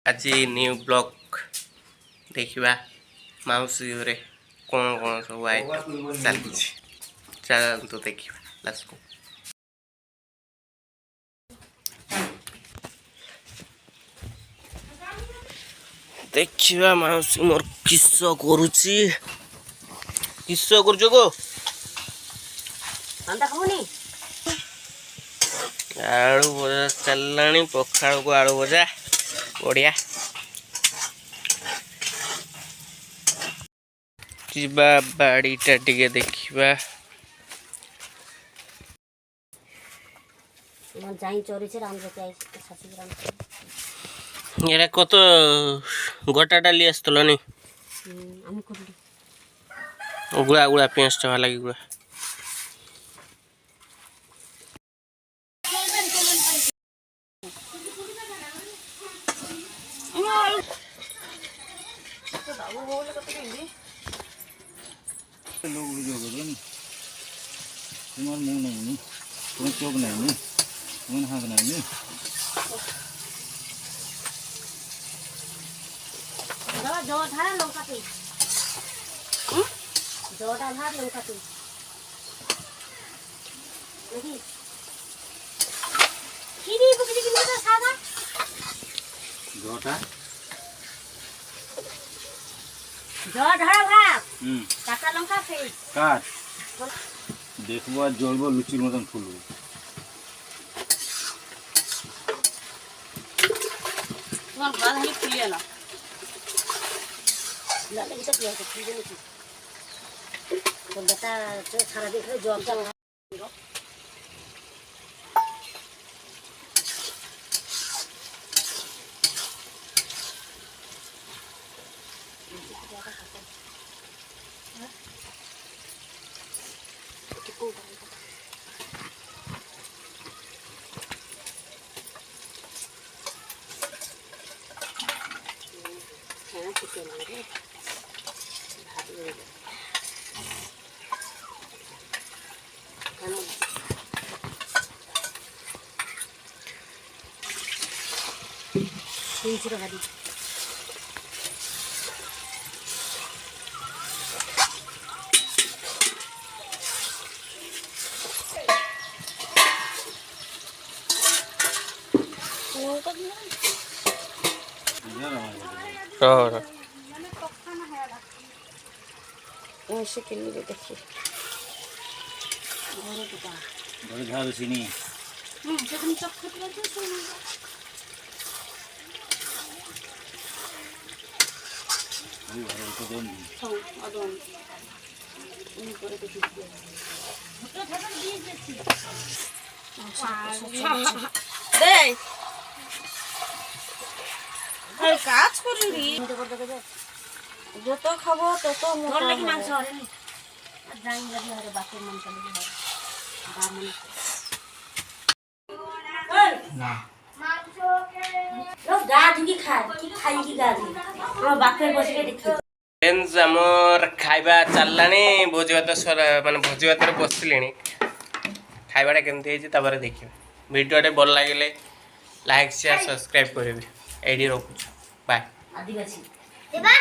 आज new blog देखा माउसी घरे कौन कौन सब आइटम चलती चलते देखा लेट्स गो। देखा माउसी मोर किस करुची किस कर गो आलू भजा चललानी पखाड़ को आलू भजा बढ़िया बाड़ीटा टिके देखा ये कत गोटा डाली आसतल नी गुड़ा गुड़ा पेंस टा लगी गुड़ा लोग वीडियो करो नी तुम्हार मुंह नहीं नी तुम्हें चौक नहीं नी तुम्हें हाथ नहीं नी जो धारा लौका पे जो धारा लौका पे नहीं खीरी बुकरी की तो सादा जोटा जो धारा भाग काका लौका पे काट देखबो আর জ্বলবো লুচির মতন ফুলবো তোমার গাল হালি ফুলিয়ে না লালে এটা কি আছে কি জানি তো বেটা তো সারা দেখলে জল জল भाजी ऐसे के लिए देखिए बड़े झाल सीनी जब चक्कर लगे तो ওই ভালো তো দেন খাও আদন এই করে দেখি ছোট ছোট দিয়ে দিচ্ছি দেই আর কাজ করিনি যত খাবো তত মোটা লাগি মাংস হরে নি আর জানি লাগি হরে বাকের মাংস লাগি হরে বামন না लोग गा ढुकी खाए कि खाई की गा ढुकी हम बाके बस के देखि फ्रेंड्स आमर खाइबा चललानी भोजी भात माने भोजी भात बसलेनी खाइबाटा केमती होइछि तापर देखिबे वीडियोटे भल लागिले लाइक शेयर सब्सक्राइब करिवे एडी रखुछु बाय आदिवासी देबा